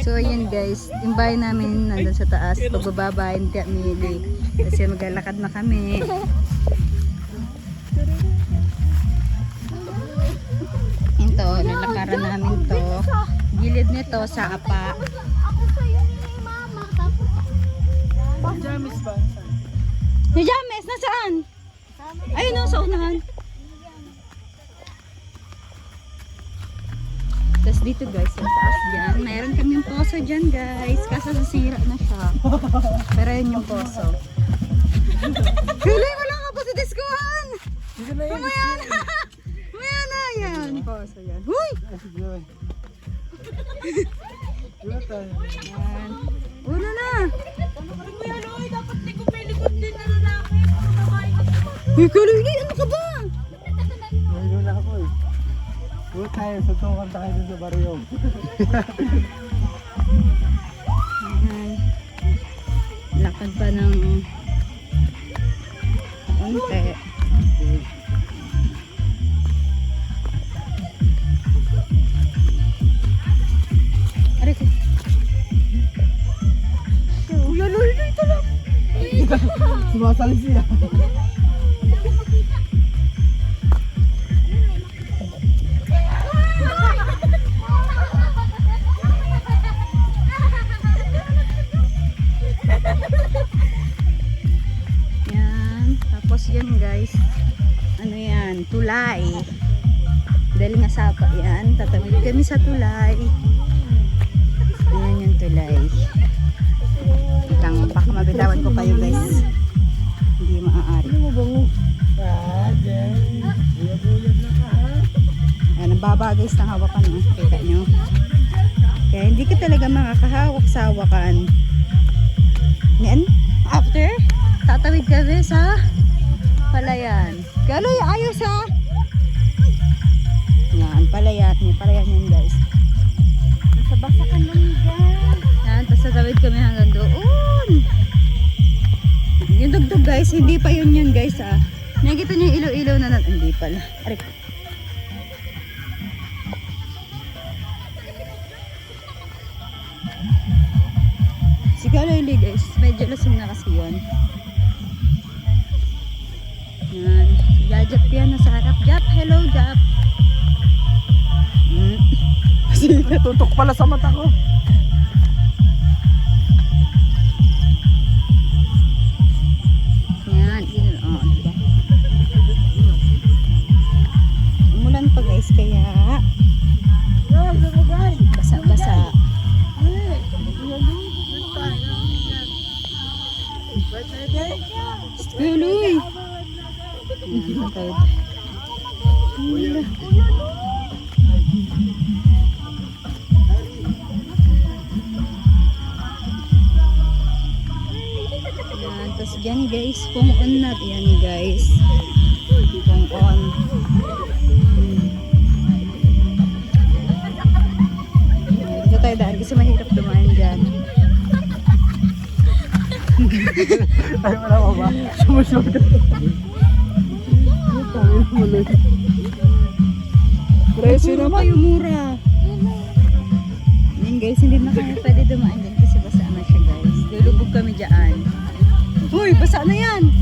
So yun guys, yung bahay namin nandun sa taas. Pagbababa, hindi mili. Kasi maglalakad na kami. Ito, nilakaran namin to. Gilid nito sa apa. Jamis ba? Yung James, nasaan? Ayun o, sa unahan. Tapos dito guys, yung taas dyan. Mayroon kaming poso dyan guys. Kaso nasira na siya. Pero yun yung poso. Huli mo lang ako sa diskuhan! Mamaya na! Mamaya na yan! Poso yan. Huy! Yan. Uno na! Uy, Kalili! Ano ka ba? Mayroon na ako eh. Huwag tayo, sutukan tayo dun sa baryo. Lakad pa ng konti. Aray ko. Uy, aloy na ito lang. Sumasali siya. Yan. Tapos yan guys. Ano yan? Tulay. Dahil nga sapa yan. Tatawid kami sa tulay. Ayan yung tulay. Itang baka mabitawan ko kayo guys. Hindi maaari. Ano mo bango? Jen. Buyag-buyag na ka ha? Ayan, nababa guys ng hawakan. Oh. Kita nyo. Kaya hindi ka talaga makakahawak sa hawakan. Yan. After, tatawid kami sa palayan. Galoy, ayos ha. Yan, palayan. Palayan yan guys. Nasa basakan lang guys. Yan, tapos tatawid kami hanggang doon. Yung dugtog guys, hindi pa yun guys ha. Nakikita nyo yung ilaw-ilaw na hindi pala. Aray. Si Kaloy guys, medyo lasing na kasi yun. Yan. Jajap yan nasa harap. Jap, hello Jap. Kasi tutok pala sa mata ko. Yan. Oh, diba? Umulan pa guys, kaya basa-basa. Kaloy. Yan, tatawid. Yan, tapos dyan guys, kung on na yan guys. Kung on. Dito tayo daan kasi mahirap dumaan dyan. Ay, wala mo ba? Sumusunod. Presyo naman yung mura. Yan guys, hindi na kaya pwede dumaan dyan kasi basa na siya guys. Lulubog kami dyan. Uy, basa na yan!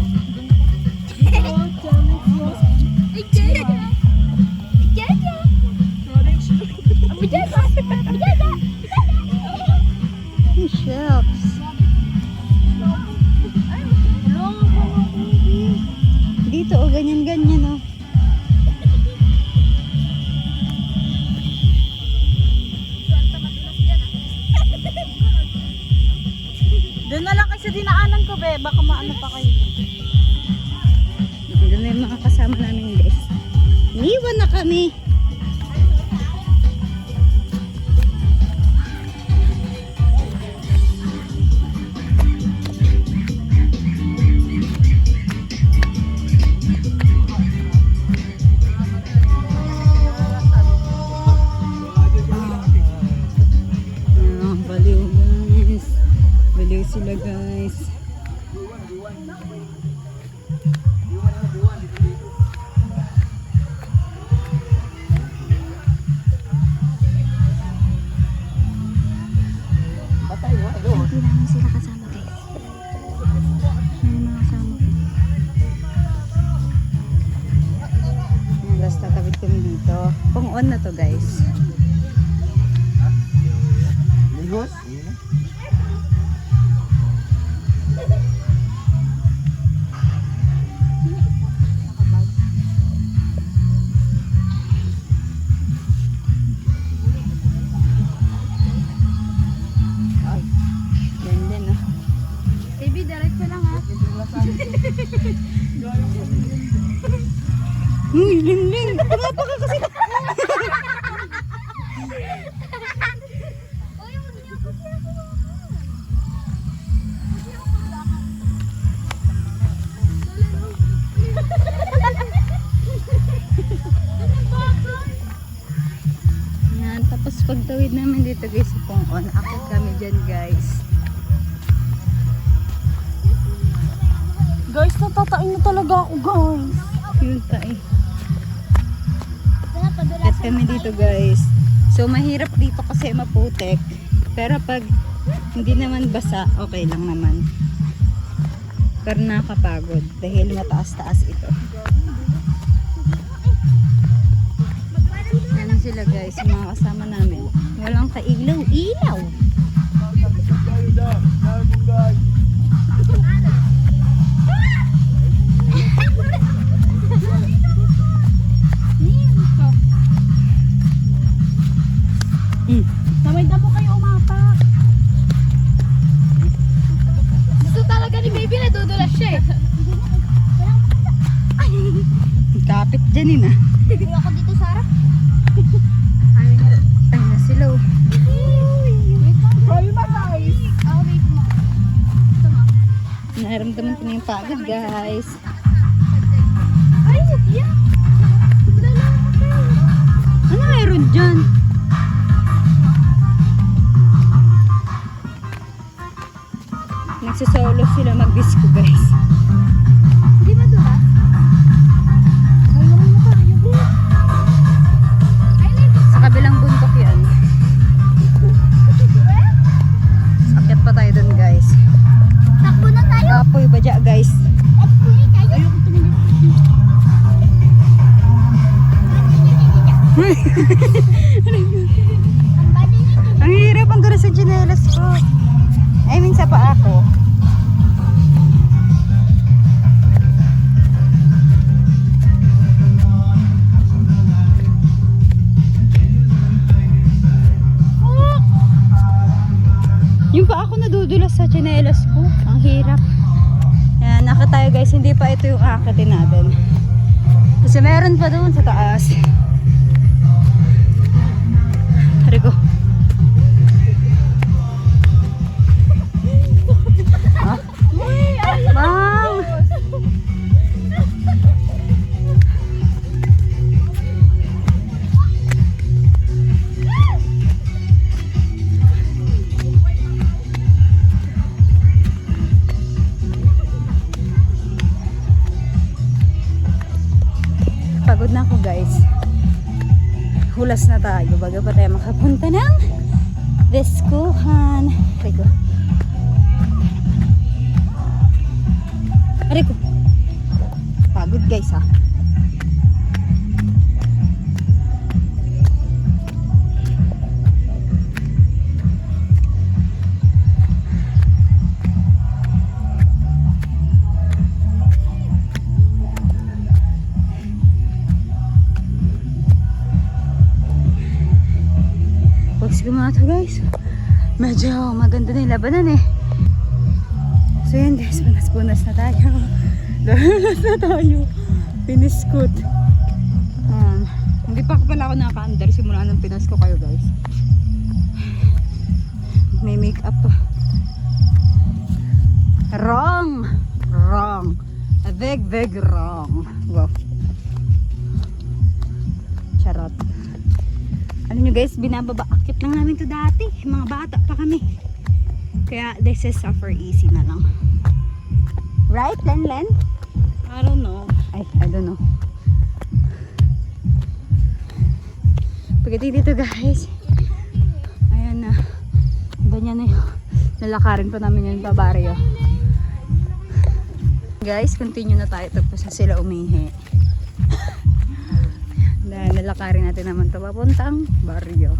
Hey, shucks. Dito o, ganyan-ganyan o. Doon na lang kasi dinaanan ko be, baka maano pa kayo. Doon na yung mga kasama namin guys. Iniwan na kami. Baliw guys. Baliw sila guys. Hindi namin sila kasama guys. May mga kasama ko. Ayan, tapos tatawid kami dito. Pang on na to guys. Ligos? Yan din no. Baby, diretso lang ha. Ling. Tumapa ka kasi. Yan, tapos pagtawid namin dito guys, pong on. Akit kami dyan guys. Guys, natatain na talaga ako guys. Yun tayo. Akit kami dito guys. So mahirap dito kasi maputek. Pero pag hindi naman basa, okay lang naman. Pero nakakapagod dahil mataas-taas ito. Yan sila guys, yung mga kasama namin. Walang kailaw-ilaw. Namay na po kayo umapa. Gusto talaga ni baby, nadudulas siya eh. Kapit dyan eh na. Hindi ako dito, Sarah. Ay na sila oh. Ay, guys. Ako, wait mo. Ito mo. Naramdaman ko na yung pagod guys. Ay, yeah. Ano meron dyan? Nagsasolo sila mag-disco guys. Hindi ba doon ha? Ay, naman mo tayo. Ay, Sa kabilang bundok yan. Akyat pa tayo dun guys. takbo na tayo. Kapoy badya guys. Takbo na tayo. Ayoko tumingin. Ang bali niya. Ang hirap ang dura sa tsinelas ko. I mean sa paa ko. Yung paa ko nadudulas sa tsinelas ko. Ang hirap. Ayan, naka tayo guys. Hindi pa ito yung akatin natin. Kasi meron pa doon sa taas. Rico. Ah? Ma'am! Pagod na ako guys. Hulas na tayo bago pa tayo makapunta ng Veskuhan. Rico. Rico. Pagod guys ha. Gumato guys, medyo maganda na yung labanan eh. So yun guys, punas-punas na tayo. Punas na tayo. Piniskot. Hindi pa pala ako naka-under simula nung pinas ko kayo guys. May makeup pa. Wrong! Wrong! Veg wrong. Wow. Charot. Ano nyo guys, binababa-akit lang namin to dati. Mga bata pa kami. Kaya this is suffer easy na lang. Right, Len? I don't know. I don't know. Pagdating dito guys, ayan na. Ganyan na yung Lalakarin pa namin yung babaryo. Guys, continue na tayo tapos na sila umihi. Lalakarin natin naman ito papuntang baryo.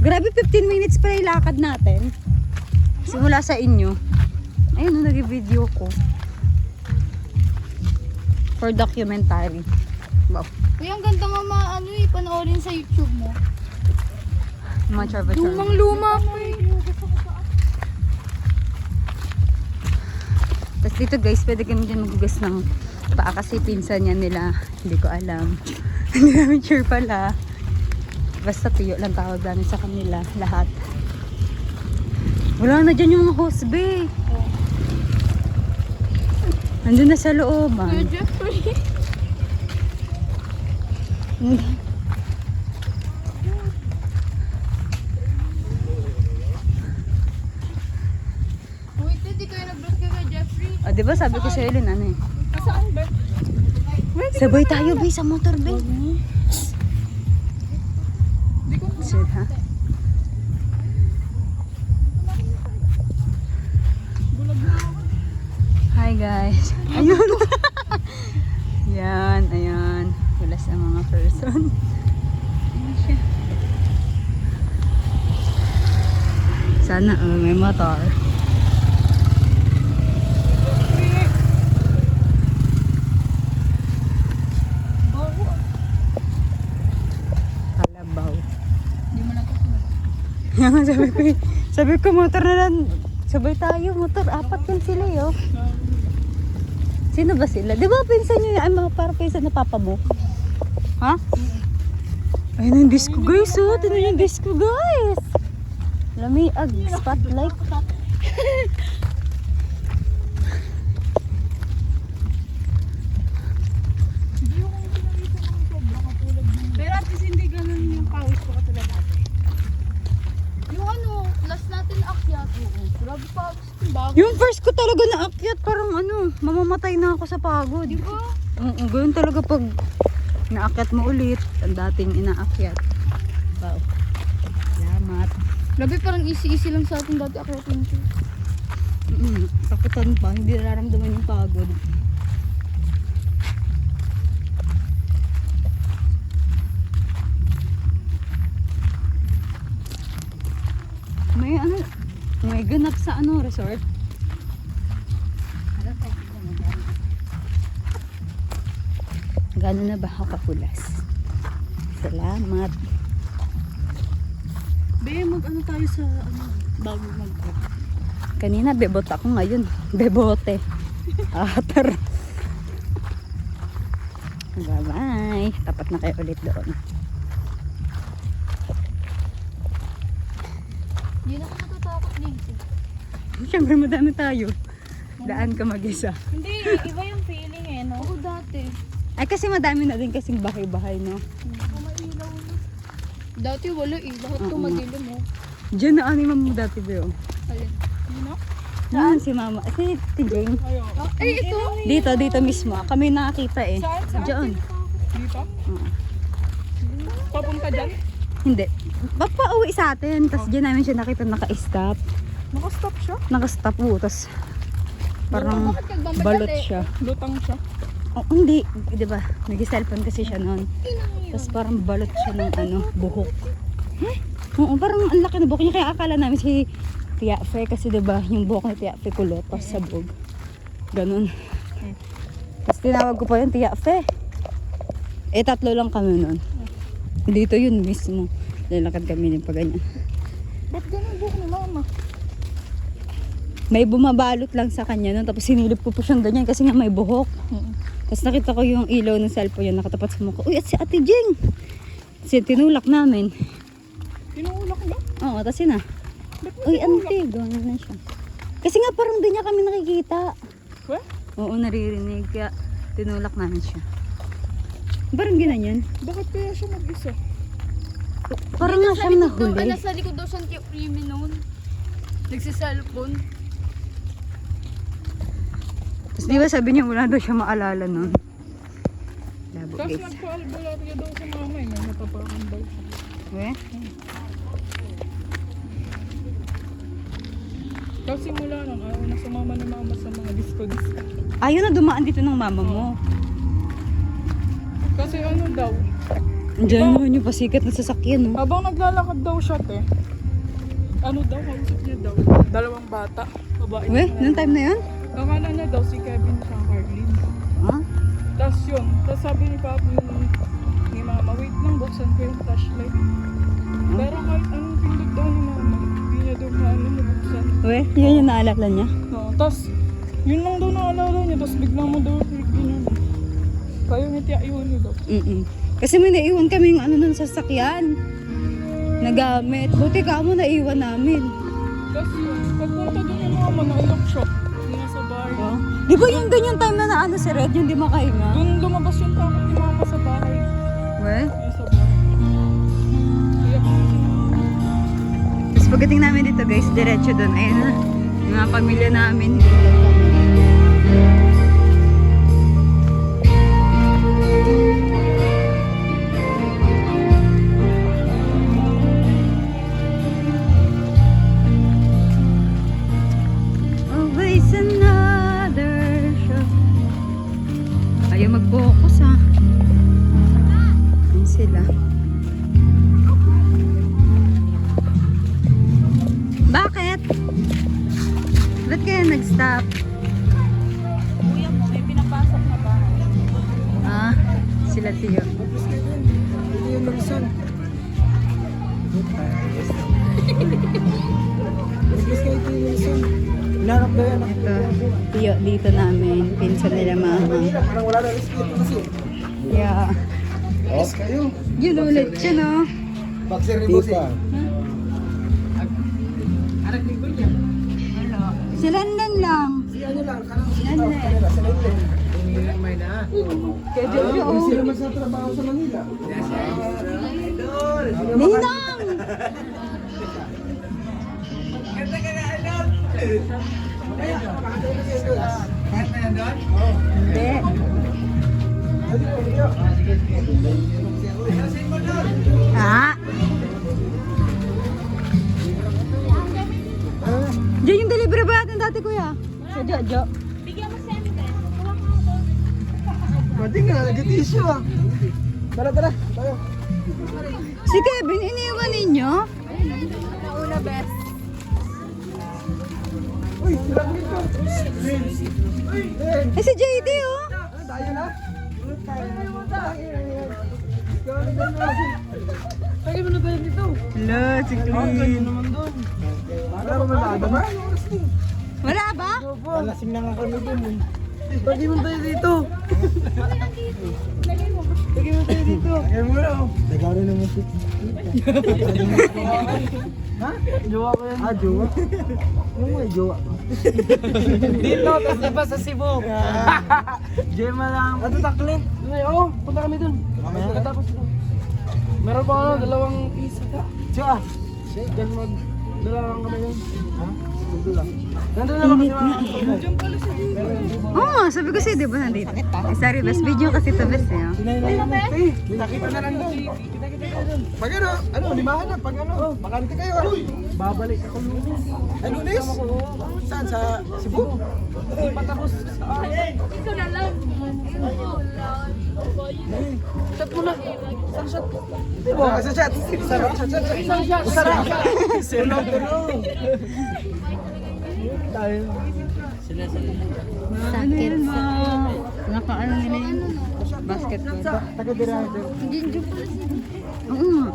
Grabe, 15 minutes pa yung lakad natin. Simula sa inyo. Ayun, nag-video ko. For documentary. Wow. Uy, ang ganda nga panoorin sa YouTube mo. Mga charba-charba. Lumang-luma mo eh. Tapos dito guys, pwede kami dyan magugas ng paa kasi pinsan niya nila. Hindi ko alam. Hindi namin sure pala. Basta tiyo lang tawag namin sa kanila. Lahat. Wala na dyan yung mga hosbe. Nandun na sa looban. Kuya Jeffrey. Uy, hindi kayo nag-vlog kay Kuya Jeffrey. O, diba sabi ko sa Ellen, ano eh. Saan ba? Sabay tayo, be, sa motor, be. Sit, ha? Hi, guys. Ayun. Yan, ayan. Wala sa mga person. Ayan siya. Sana, may motor. Kalabaw. Hindi mo na Yan, sabi ko motor na lang. Sabay tayo, motor. 4 yan sila, yo. Sino ba sila? Di ba pinsan nyo yan? Ay, mga para pinsan na papa mo. Ha? Ayun yung disco, guys. Oh, tinan yung disco, guys. Lamiag, spotlight. Pero at least hindi ganun yung pawis ko katulad natin. Yung last natin akyat. Grabe pawis yung bago. Yung first ko talaga naakyat, parang mamamatay na ako sa pagod. Di ba? Oo, ganun talaga pag naakyat mo ulit, ang dating inaakyat. Wow. Salamat. Grabe parang easy lang sa atin dati akyatin ko. Takutan pa, hindi nararamdaman yung pagod. May ganap sa resort. Gano'n na ba ako kapulas? Salamat. Be, tayo sa bago mag-trip. Kanina bebot ako, ngayon bebote. Atar. Bye-bye. Tapat na kayo ulit doon. Hindi na ako natatakot dito. Siyempre madami tayo. Daan ka mag-isa. Hindi, iba yung feeling eh, no? Oo, dati. Ay kasi madami na din kasing bahay-bahay, no? Mailaw na. Dati wala eh, lahat to Oo. madilim oh. Diyan na ani mo dati ba yun? Alin? Ano? Saan si mama? Si Tijeng. Ay, ito! Dito mismo. Kami nakakita eh. Saan? Diyan. Dito? Oo. Papunta dyan? Hindi. Papauwi sa atin. Tapos diyan namin siya nakita naka-stop. Nakastop siya? Naka-stop po. Tapos parang Bakit nagmamadali? balot siya. Lutang siya. Oh, hindi. Diba? Nag-cellphone kasi siya noon. Tapos parang balot siya ng buhok. Oo, parang ang laki na buhok niya. Kaya akala namin si Tia Fe. Kasi diba, yung buhok ni Tia Fe kulot. Tapos sabog. Ganun. Tapos tinawag ko pa yung Tia Fe. 3 lang kami noon. Dito yun mismo. Lalakad kami ng paganyan. Ba't ganun buhok ni mama? May bumabalot lang sa kanya noon. Tapos sinilip ko po siyang ganyan kasi nga may buhok. Tapos nakita ko yung ilaw ng cellphone yan nakatapat sa mukha. Uy, at si Ate Jing! Kasi tinulak namin. Tinulak niya? Oo, tapos yun na. Uy, ante, gano'n na siya. Kasi nga parang di niya kami nakikita. What? Oo, naririnig. Kaya tinulak namin siya. Parang ginanyan. Bakit kaya siya mag-isa? Parang nga siyang nahuli. Nasa likod daw siyang krimen noon. Nagsiselfone. Tapos di ba sabi niya wala daw siya maalala nun. Labo Tapos guys. nagpaalbularya daw sa mama eh. May natapakan daw. Eh? Kasi mula nun, ayaw na sumama ni mama sa mga disco-disco. Ayaw na dumaan dito ng mama mo. Kasi ano daw, Diyan naman yung pasikat na sasakyan, no? habang naglalakad daw siya, ano daw, kausap niya daw, dalawang bata, babae. Weh, nung time na yun? Akala niya daw si Kevin sa Carlin. Ha? Tapos yun, tapos sabi ni Papi ni Mama, wait lang, buksan ko yung flashlight. Pero kahit anong pindot daw ni Mama, hindi niya daw maano mabuksan. Weh, yun yung naalala niya. No, tapos, yun lang daw naalala niya, tapos biglang mo daw ginano. Kayo ni Tia Iwani daw. Kasi may naiwan kaming ano nun sasakyan. Nagamit. Buti ka mo naiwan namin. Tapos yun, pagpunta doon ni Mama, naiyak siya. Hindi na sa bahay. Oh. Di ba yung doon yung time na naano si Red, yung di makahinga? Doon lumabas yung takot ni Mama sa bahay. Weh? Nasa bahay. Iyak na siya. Tapos pagdating namin dito guys, diretso doon. Ayun na. Yung mga pamilya namin. Always another show. Ayaw mag-focus ha. Ayun sila. Bakit? Ba't kaya nag-stop? Kuya mo, may pinapasok na ba? Ah, sila tiyo. Hindi yung lumisan. Nagis kayo ito yung lumisan. Hinanap daw yan. Ito, tiyo dito namin. Pinsan nila mama. Parang wala na risk dito kasi. Yeah. Risk kayo. Yun ulit siya, no? Boxer ni Bossy. Si London lang. Si ano lang, kanang si London. kanila, sa London. May na. Kaya Jojo, oh. Sila man sa trabaho sa Manila. Ninang! Hindi. Ah. Diyan yung delivery ba natin dati, kuya? Sa Jojo. Pwede nga, nag-tissue ah. Tara, tayo. Si Kevin, iniwan ninyo? Nauna, best. Uy, sila mo ito. Eh, si JD, oh. Tayo na. Tayo mo na tayo dito. Hello, si Clean. naman doon. Wala ba malado ba? Wala ba? Lasing na nga kami doon eh. Lagi mo tayo dito. Lagi mo tayo dito. Lagi mo na. Nagaro naman si Ha? Jowa ko yan. Ah, jowa? Ano mo jowa? Dito, tapos diba sa Cebu? Gemma lang. Ato taklin. Oo, punta kami dun. Katapos dun. Meron pa ako, dalawang pisa ka. Siya. Diyan dalawang kami yun. Ha? Nandun lang. Nandun lang kami mga. Diyan pala siya. Oo, sabi ko sa'yo, di ba nandito? Eh, sorry, best video kasi ito, best eh. Oh. Kita na lang doon. Kita na doon. Pag ano, limahan na. Pag ano, bakante kayo. Babalik ako lunes. Ay, lunes? Saan? Sa Cebu? Hindi pa tapos. Ikaw na lang. Shot mo na. Isang shot. Sa chat. Isang shot. Sarap. Tulong. Tayo. Sakit. Nakaano nila yung basketball. Taga-dira. Oo nga.